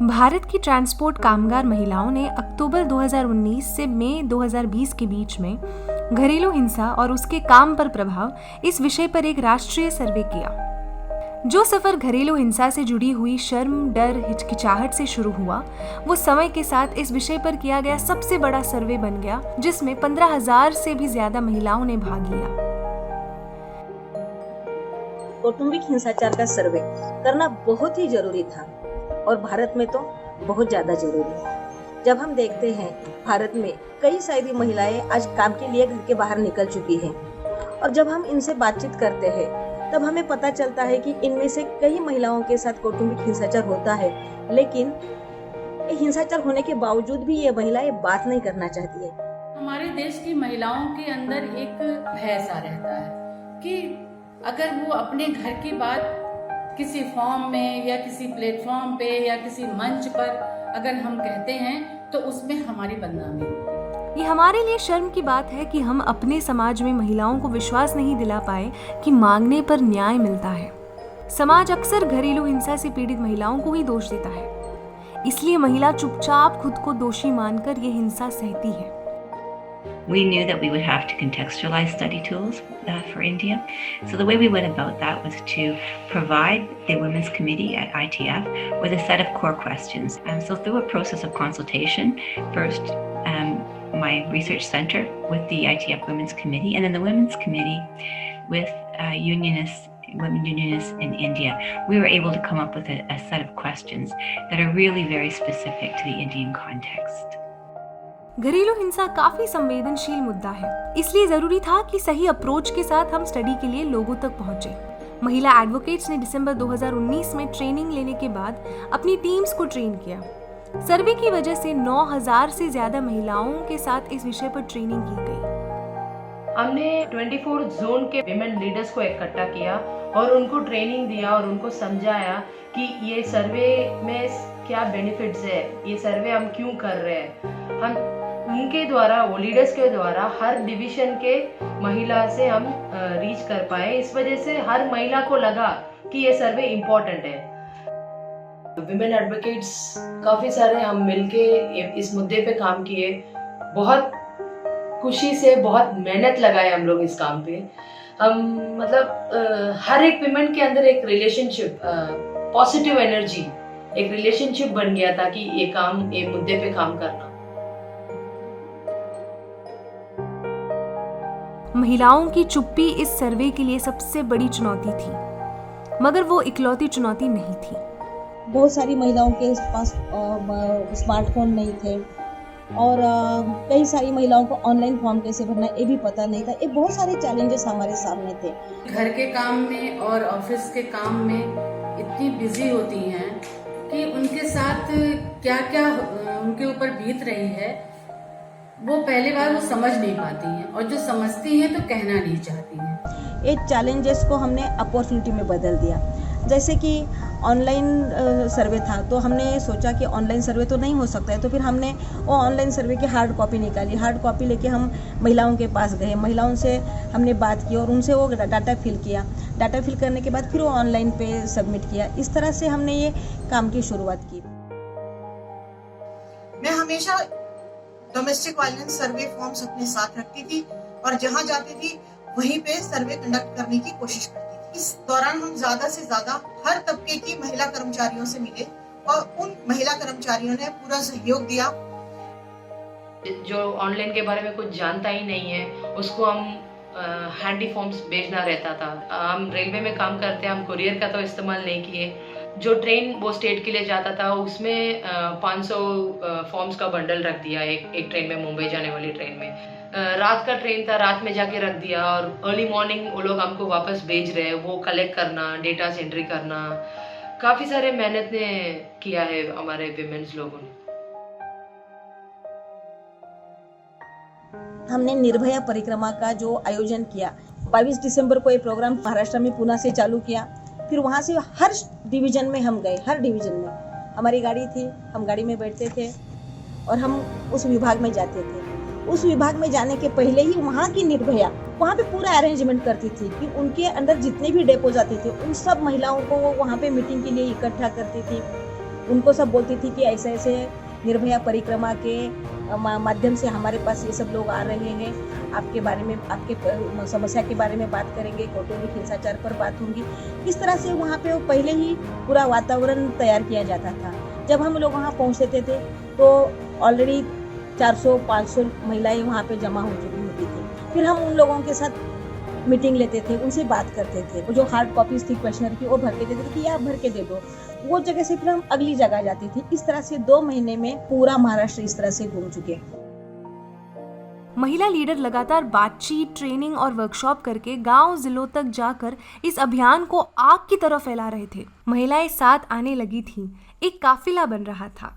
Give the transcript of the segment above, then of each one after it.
भारत की ट्रांसपोर्ट कामगार महिलाओं ने अक्टूबर 2019 से मई 2020 के बीच में घरेलू हिंसा और उसके काम पर प्रभाव इस विषय पर एक राष्ट्रीय सर्वे किया। जो सफर घरेलू हिंसा से जुड़ी हुई शर्म, डर, हिचकिचाहट से शुरू हुआ, वो समय के साथ इस विषय पर किया गया सबसे बड़ा सर्वे बन गया, जिसमें 15,000 से भी ज्यादा महिलाओं ने भाग लिया। कौटुंबिक हिंसाचार का सर्वे करना बहुत ही जरूरी था और भारत में तो बहुत ज्यादा जरूरी है। जब हम देखते हैं भारत में कई सारी महिलाएं आज काम के लिए घर के बाहर निकल चुकी हैं और जब हम इनसे बातचीत करते हैं तब हमें पता चलता है कि इनमें से कई महिलाओं के साथ कौटुंबिक हिंसाचार होता है, लेकिन हिंसाचार होने के बावजूद भी ये महिलाएं बात नहीं करना चाहती है। हमारे देश की महिलाओं के अंदर एक भय सा रहता है कि अगर वो अपने घर की बात किसी फॉर्म में या किसी प्लेटफॉर्म पे या किसी मंच पर अगर हम कहते हैं तो उसमें हमारी बदनामी होगी। ये हमारे लिए शर्म की बात है कि हम अपने समाज में महिलाओं को विश्वास नहीं दिला पाए कि मांगने पर न्याय मिलता है। समाज अक्सर घरेलू हिंसा से पीड़ित महिलाओं को ही दोष देता है, इसलिए महिला चुपचाप खुद को दोषी मानकर ये हिंसा सहती है। We knew that we would have to contextualize study tools for India. So the way we went about that was to provide the Women's Committee at ITF with a set of core questions. So through a process of consultation, first my research center with the ITF Women's Committee, and then the Women's Committee with women unionists in India, we were able to come up with a set of questions that are really very specific to the Indian context. घरेलू हिंसा काफी संवेदनशील मुद्दा है, इसलिए जरूरी था कि सही अप्रोच के साथ हम स्टडी के लिए लोगों तक पहुंचे। महिला एडवोकेट्स ने दिसंबर 2019 में ट्रेनिंग लेने के बाद अपनी टीम्स को ट्रेन किया। सर्वे की वजह से 9,000 से ज्यादा महिलाओं के साथ इस विषय पर ट्रेनिंग की गई। हमने 24 जोन के विमेन लीडर्स को इकट्ठा किया और उनको ट्रेनिंग दिया और उनको समझाया कि ये सर्वे में क्या बेनिफिट्स है, ये सर्वे हम क्यों कर रहे हैं। हम उनके द्वारा, वो लीडर्स के द्वारा हर डिवीजन के महिला से हम रीच कर पाए। इस वजह से हर महिला को लगा कि ये सर्वे इम्पोर्टेंट है। विमेन एडवोकेट्स काफ़ी सारे हम मिलके इस मुद्दे पे काम किए। बहुत खुशी से बहुत मेहनत लगाए हम लोग इस काम पे। हम मतलब हर एक विमेन के अंदर एक रिलेशनशिप, पॉजिटिव एनर्जी, एक रिलेशनशिप बन गया था कि ये मुद्दे पे काम करना। महिलाओं की चुप्पी इस सर्वे के लिए सबसे बड़ी चुनौती थी, मगर वो इकलौती चुनौती नहीं थी। बहुत सारी महिलाओं के पास स्मार्टफोन नहीं थे और कई सारी महिलाओं को ऑनलाइन फॉर्म कैसे भरना ये भी पता नहीं था। ये बहुत सारे चैलेंजेस हमारे सामने थे। घर के काम में और ऑफिस के काम में इतनी बिजी होती हैं कि उनके साथ क्या क्या उनके ऊपर बीत रही है वो पहली बार वो समझ नहीं पाती हैं, और जो समझती हैं तो कहना नहीं चाहती हैं। ये चैलेंजेस को हमने अपॉर्चुनिटी में बदल दिया। जैसे कि ऑनलाइन सर्वे था तो हमने सोचा कि ऑनलाइन सर्वे तो नहीं हो सकता है, तो फिर हमने वो ऑनलाइन सर्वे की हार्ड कॉपी निकाली। हार्ड कॉपी लेके हम महिलाओं के पास गए, महिलाओं से हमने बात की और उनसे वो डाटा फिल किया। डाटा फिल करने के बाद फिर वो ऑनलाइन पे सबमिट किया। इस तरह से हमने ये काम की शुरुआत की। मैं हमेशा डोमेस्टिक वायलेंस सर्वे फॉर्म्स अपने साथ रखती थी और जहां जाती थी वहीं पे सर्वे कंडक्ट करने की कोशिश करती थी। इस दौरान हम ज्यादा से ज्यादा हर तबके की महिला कर्मचारियों से मिले और उन महिला कर्मचारियों ने पूरा सहयोग दिया। जो ऑनलाइन के बारे में कुछ जानता ही नहीं है उसको हम हैंडी फॉर्म्स भेजना रहता था। हम रेलवे में काम करते हैं, हम कुरियर का तो इस्तेमाल नहीं किए। जो ट्रेन वो स्टेट के लिए जाता था उसमें 500 फॉर्म्स का बंडल रख दिया एक ट्रेन में, मुंबई जाने वाली ट्रेन में। रात का ट्रेन था, रात में जाके रख दिया और अर्ली मॉर्निंग वो लोग हमको वापस भेज रहे हैं। वो कलेक्ट करना, डेटा एंट्री करना, काफ़ी सारे मेहनत ने किया है हमारे विमेन्स लोगों ने। हमने निर्भया परिक्रमा का जो आयोजन किया, 22 दिसंबर को ये प्रोग्राम महाराष्ट्र में पुणे से चालू किया। फिर वहाँ से हर डिवीजन में हम गए। हर डिवीजन में हमारी गाड़ी थी, हम गाड़ी में बैठते थे और हम उस विभाग में जाते थे। उस विभाग में जाने के पहले ही वहाँ की निर्भया वहाँ पे पूरा अरेंजमेंट करती थी कि उनके अंदर जितने भी डेपोज आते थे उन सब महिलाओं को वो वहाँ पे मीटिंग के लिए इकट्ठा करती थी। उनको सब बोलती थी कि ऐसे ऐसे निर्भया परिक्रमा के माध्यम से हमारे पास ये सब लोग आ रहे हैं, आपके बारे में, आपके समस्या के बारे में बात करेंगे, कौटुंबिक हिंसाचार पर बात होगी। इस तरह से वहाँ पे पहले ही पूरा वातावरण तैयार किया जाता था। जब हम लोग वहाँ पहुँचते थे तो ऑलरेडी 400-500 महिलाएं वहाँ पे जमा हो चुकी होती थी। फिर हम उन लोगों के साथ मीटिंग लेते थे, उनसे बात करते थे। वो जो हार्ड कॉपीज थी क्वेश्चनर की वो भर के देते थे कि आप भर के दे दो। वो जगह से फिर हम अगली जगह जाती थी। इस तरह से 2 महीने में पूरा महाराष्ट्र इस तरह से घूम चुके। महिला लीडर लगातार बातचीत, ट्रेनिंग और वर्कशॉप करके गांव जिलों तक जाकर इस अभियान को आग की तरह फैला रहे थे। महिलाएं साथ आने लगी थीं, एक काफिला बन रहा था।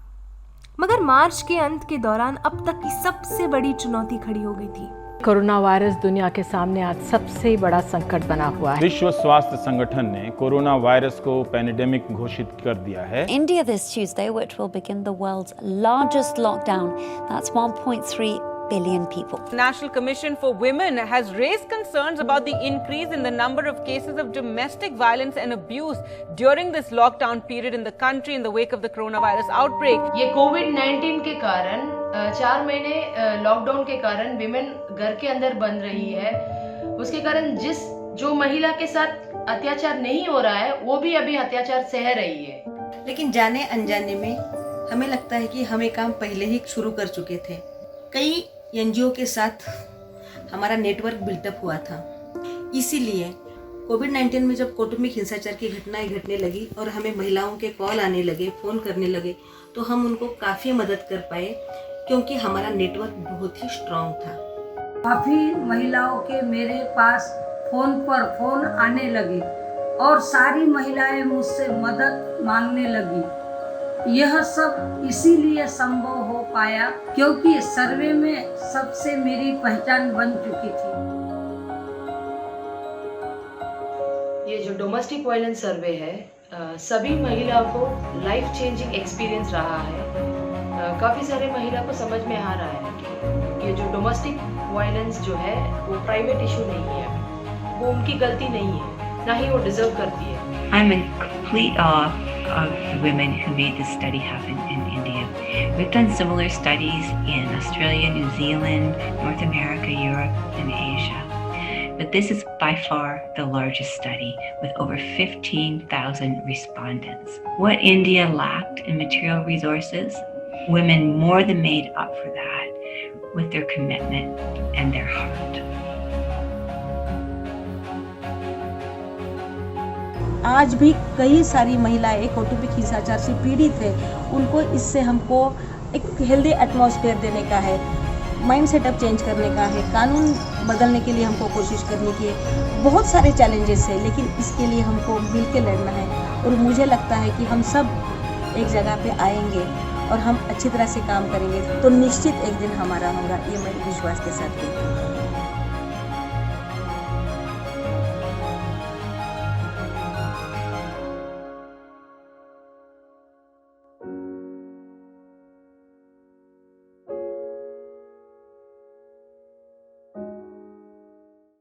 मगर मार्च के अंत के दौरान अब तक की सबसे बड़ी चुनौती खड़ी हो गई थी। कोरोना वायरस दुनिया के सामने आज सबसे बड़ा संकट बना हुआ है। विश्व स्वास्थ्य संगठन ने कोरोना वायरस को पैंडेमिक घोषित कर दिया है। India this Tuesday, which will begin the world's largest lockdown. That's 1.3 billion people. The National Commission for Women has raised concerns about the increase in the number of cases of domestic violence and abuse during this lockdown period in the country in the wake of the coronavirus outbreak. ये कोविड-19 के कारण 4 महीने lockdown के कारण women घर के अंदर बंद रही है। उसके कारण जो महिला के साथ अत्याचार नहीं हो रहा है वो भी अभी अत्याचार सह रही है। लेकिन जाने अनजाने में हमें लगता है कि हमें काम पहले ही शुरू कर चुके थे। कई एनजीओ के साथ हमारा नेटवर्क बिल्टअप हुआ था। इसीलिए कोविड-19 में जब कौटुंबिक हिंसाचार की घटनाएं घटने लगी और हमें महिलाओं के कॉल आने लगे, फ़ोन करने लगे, तो हम उनको काफ़ी मदद कर पाए क्योंकि हमारा नेटवर्क बहुत ही स्ट्रांग था। काफ़ी महिलाओं के मेरे पास फ़ोन पर फ़ोन आने लगे और सारी महिलाएं मुझसे मदद मांगने लगी। यह सब इसीलिए संभव हो पाया क्योंकि सर्वे में सबसे मेरी पहचान बन चुकी थी। ये जो डोमेस्टिक वायलेंस सर्वे है सभी महिलाओं को लाइफ चेंजिंग एक्सपीरियंस रहा है। काफ़ी सारे महिला को समझ में आ रहा है कि ये जो डोमेस्टिक वायलेंस जो है वो प्राइवेट इशू नहीं है, वो उनकी गलती नहीं है, ना ही वो डिजर्व करती है। I'm in complete awe of the women who made this study happen in India. We've done similar studies in Australia, New Zealand, North America, Europe, and Asia. But this is by far the largest study with over 15,000 respondents. What India lacked in material resources, women more than made up for that with their commitment and their heart. आज भी कई सारी महिलाएं कौटुंबिक हिंसाचार से पीड़ित है। उनको इससे हमको एक हेल्दी एटमॉस्फेयर देने का है, माइंड सेटअप चेंज करने का है, कानून बदलने के लिए हमको कोशिश करने की है। बहुत सारे चैलेंजेस है, लेकिन इसके लिए हमको मिल के लड़ना है। और मुझे लगता है कि हम सब एक जगह पे आएंगे और हम अच्छी तरह से काम करेंगे तो निश्चित एक दिन हमारा होगा, ये मैं विश्वास के साथ कहती हूँ।